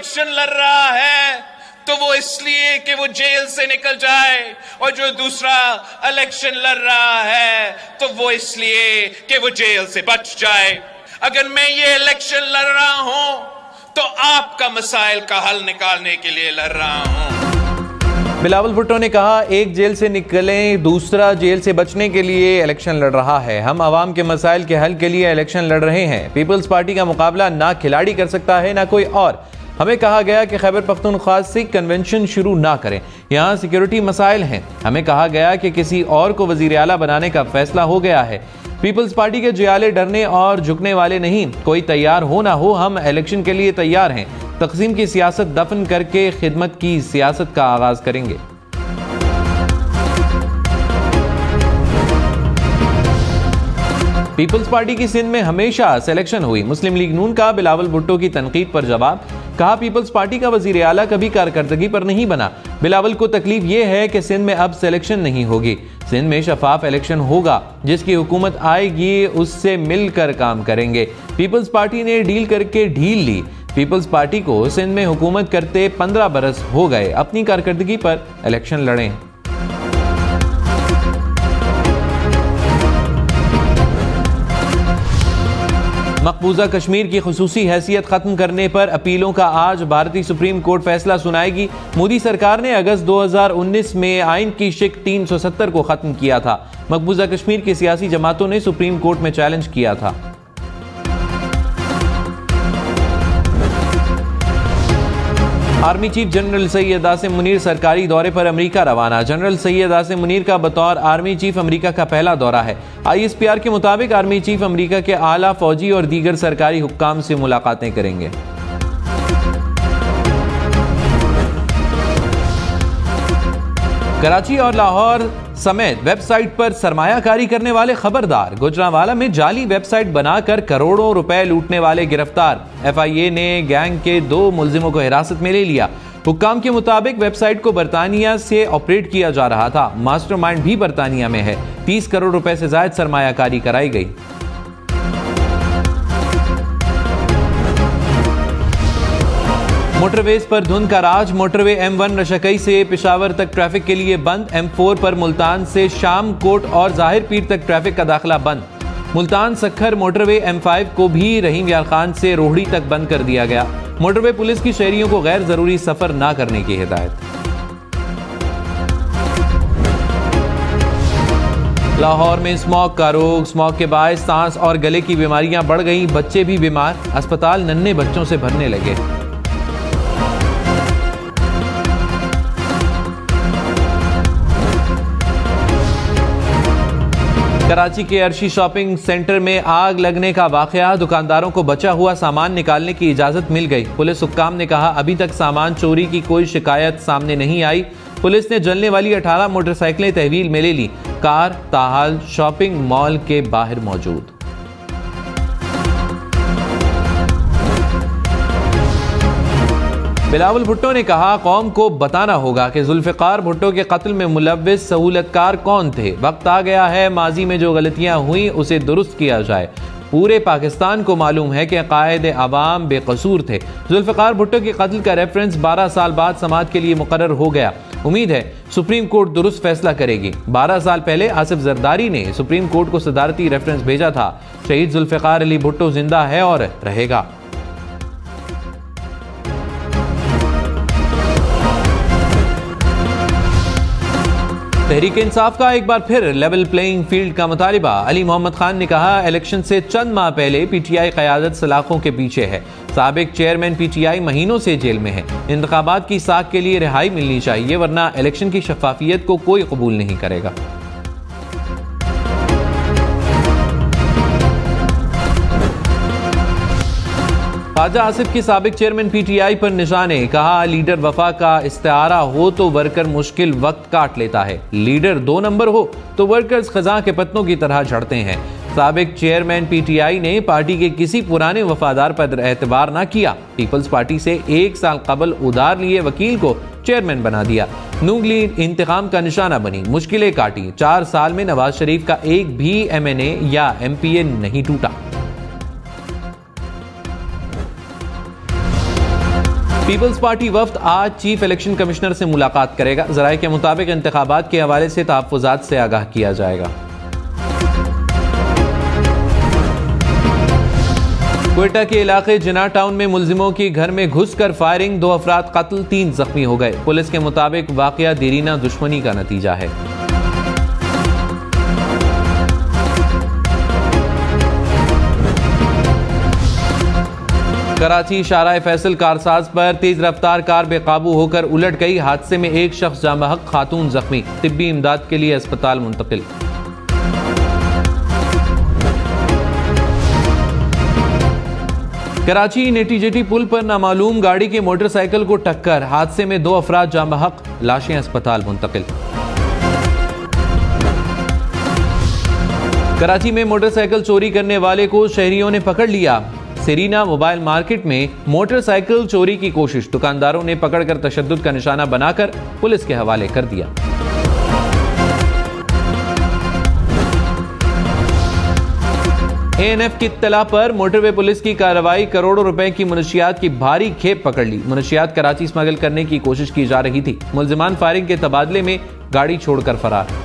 Election लड़ रहा है तो वो इसलिए कि वो जेल से निकल जाए, और जो दूसरा इलेक्शन लड़ रहा है तो वो इसलिए कि वो जेल से बच जाए। अगर मैं ये इलेक्शन लड़ रहा हूं तो आपका मसाइल का हल निकालने के लिए लड़ रहा हूं। बिलावल भुट्टो ने कहा, एक जेल से निकलें, दूसरा जेल से बचने के लिए इलेक्शन लड़ रहा है। हम आवाम के मसाइल के हल के लिए इलेक्शन लड़ रहे हैं। पीपल्स पार्टी का मुकाबला ना खिलाड़ी कर सकता है ना कोई और। हमें कहा गया कि खैबर पख्तूनख्वा से कन्वेंशन शुरू ना करें, यहाँ सिक्योरिटी मसाइल हैं। हमें कहा गया कि किसी और को वजीर आला बनाने का फैसला हो गया है। पीपल्स पार्टी के जियाले डरने और झुकने वाले नहीं। कोई तैयार हो ना हो, हम इलेक्शन के लिए तैयार हैं। तकसीम की सियासत दफन करके खिदमत की सियासत का आगाज करेंगे। पीपल्स पार्टी की सिंध में हमेशा सिलेक्शन हुई। मुस्लिम लीग नून का बिलावल भुट्टो की तनकीद पर जवाब। कहा, पीपल्स पार्टी का वजीर आला कभी कारकर्दगी पर नहीं बना। बिलावल को तकलीफ यह है कि सिंध में अब सिलेक्शन नहीं होगी। सिंध में शफाफ इलेक्शन होगा। जिसकी हुकूमत आएगी उससे मिलकर काम करेंगे। पीपल्स पार्टी ने डील करके ढील ली। पीपल्स पार्टी को सिंध में हुकूमत करते 15 बरस हो गए। अपनी कारकर्दगी पर इलेक्शन लड़ें। मकबूजा कश्मीर की खुसूसी हैसियत खत्म करने पर अपीलों का आज भारतीय सुप्रीम कोर्ट फैसला सुनाएगी। मोदी सरकार ने अगस्त 2019 में आइन की शिक 370 को खत्म किया था। मकबूजा कश्मीर की सियासी जमातों ने सुप्रीम कोर्ट में चैलेंज किया था। Army chief general Syed Asim Munir सरकारी दौरे पर अमेरिका रवाना। जनरल सैयद आसिम मुनीर का बतौर आर्मी चीफ अमेरिका का पहला दौरा है। ISPR के मुताबिक आर्मी चीफ अमेरिका के आला फौजी और दीगर सरकारी हुक्काम से मुलाकातें करेंगे। कराची और लाहौर समेत वेबसाइट पर सरमायाकारी करने वाले खबरदार। गुजरांवाला में जाली वेबसाइट बनाकर करोड़ों रुपए लूटने वाले गिरफ्तार। FIA ने गैंग के 2 मुलजिमों को हिरासत में ले लिया। हुक्काम के मुताबिक वेबसाइट को बरतानिया से ऑपरेट किया जा रहा था। मास्टरमाइंड भी बरतानिया में है। 30 करोड़ रुपए से ज्यादा सरमायाकारी कराई गई। मोटरवेज पर धुंध का राज। मोटरवे M1 रशकई से पेशावर तक ट्रैफिक के लिए बंद। M4 पर मुल्तान से शाम कोट और जाहिर पीर तक ट्रैफिक का दाखिला बंद। मुल्तान सखर मोटरवे M5 को भी रहीम यार खान से रोहड़ी तक बंद कर दिया गया। मोटरवे पुलिस की शहरियों को गैर जरूरी सफर ना करने की हिदायत। लाहौर में स्मॉग का रोग। स्मॉग के बायस सांस और गले की बीमारियां बढ़ गई। बच्चे भी बीमार। अस्पताल नन्हे बच्चों से भरने लगे। कराची के अर्शी शॉपिंग सेंटर में आग लगने का वाकया। दुकानदारों को बचा हुआ सामान निकालने की इजाजत मिल गई। पुलिस हुक्काम ने कहा, अभी तक सामान चोरी की कोई शिकायत सामने नहीं आई। पुलिस ने जलने वाली 18 मोटरसाइकिलें तहवील में ले ली। कार ताहाल शॉपिंग मॉल के बाहर मौजूद। बिलावल भुट्टो ने कहा, कौम को बताना होगा कि जुल्फिकार भुट्टो के कत्ल में मुलव्विस सहूलतकार कौन थे। वक्त आ गया है माजी में जो गलतियां हुई उसे दुरुस्त किया जाए। पूरे पाकिस्तान को मालूम है कि कायदे अवाम बेकसूर थे। जुल्फिकार भुट्टो के कत्ल का रेफरेंस 12 साल बाद समाअत के लिए मुकर्रर हो गया। उम्मीद है सुप्रीम कोर्ट दुरुस्त फैसला करेगी। 12 साल पहले आसिफ जरदारी ने सुप्रीम कोर्ट को सदारती रेफरेंस भेजा था। शहीद जुल्फिकार अली भुट्टो जिंदा है और रहेगा। तहरीक इंसाफ का एक बार फिर लेवल प्लेइंग फील्ड का मुतालिबा। अली मोहम्मद खान ने कहा, इलेक्शन से चंद माह पहले PTI क़यादत सलाखों के पीछे है। साबिक चेयरमैन PTI महीनों से जेल में है। इंतखाबात की साख के लिए रिहाई मिलनी चाहिए, वरना इलेक्शन की शफाफियत को कोई कबूल नहीं करेगा। ख्वाजा आसिफ के साबिक चेयरमैन PTI पर निशाने। कहा, लीडर वफा का इस्तेआरा हो तो वर्कर मुश्किल वक्त काट लेता है। लीडर 2 नंबर हो तो वर्कर्स खजा के पत्तों की तरह झड़ते हैं। साबिक चेयरमैन PTI ने पार्टी के किसी पुराने वफादार पर एतबार न किया। पीपल्स पार्टी से 1 साल कबल उधार लिए वकील को चेयरमैन बना दिया। नून लीग इंतकाम का निशाना बनी, मुश्किलें काटी। 4 साल में नवाज शरीफ का एक भी MNA या MPA नहीं टूटा। पीपल्स पार्टी वफ्द आज चीफ इलेक्शन कमिश्नर से मुलाकात करेगा। ज़राए के मुताबिक इंतखाबात के हवाले से तहफ़्फ़ुज़ात से आगाह किया जाएगा। क्वेटा के इलाके जिना टाउन में मुलजिमों की घर में घुसकर फायरिंग, 2 अफराद कत्ल, 3 जख्मी हो गए। पुलिस के मुताबिक वाकया देरीना दुश्मनी का नतीजा है। कराची शाहराह फैसल कारसाज पर तेज रफ्तार कार बेकाबू होकर उलट गई। हादसे में एक शख्स जामहक, खातून जख्मी, तिब्बी इमदाद के लिए अस्पताल मुंतकिल। कराची नेटीजेटी पुल पर नामालूम गाड़ी की मोटरसाइकिल को टक्कर, हादसे में 2 अफराद जामहक, लाशें अस्पताल मुंतकिल। कराची में मोटरसाइकिल चोरी करने वाले को शहरियों ने पकड़ लिया। सेरीना मोबाइल मार्केट में मोटरसाइकिल चोरी की कोशिश, दुकानदारों ने पकड़कर तशद्दुद का निशाना बनाकर पुलिस के हवाले कर दिया। ANF की इत्तला पर मोटरवे पुलिस की कार्रवाई, करोड़ों रुपए की मुनशियात की भारी खेप पकड़ ली। मुनशियात कराची स्मगल करने की कोशिश की जा रही थी। मुल्जिमान फायरिंग के तबादले में गाड़ी छोड़कर फरार।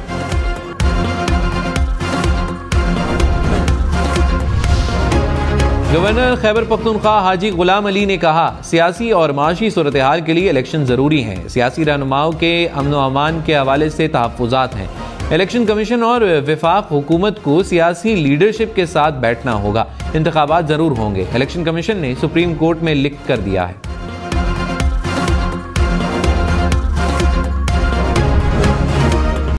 गवर्नर खैबर पख्तूनख्वा हाजी गुलाम अली ने कहा, सियासी और माशी सूरत हाल के लिए इलेक्शन जरूरी हैं। सियासी रहनुमाओं के अमन व अमान के हवाले से तहफ़्फ़ुज़ात हैं। इलेक्शन कमीशन और वफाक हुकूमत को सियासी लीडरशिप के साथ बैठना होगा। इंतखाबात जरूर होंगे, इलेक्शन कमीशन ने सुप्रीम कोर्ट में लिख कर दिया है।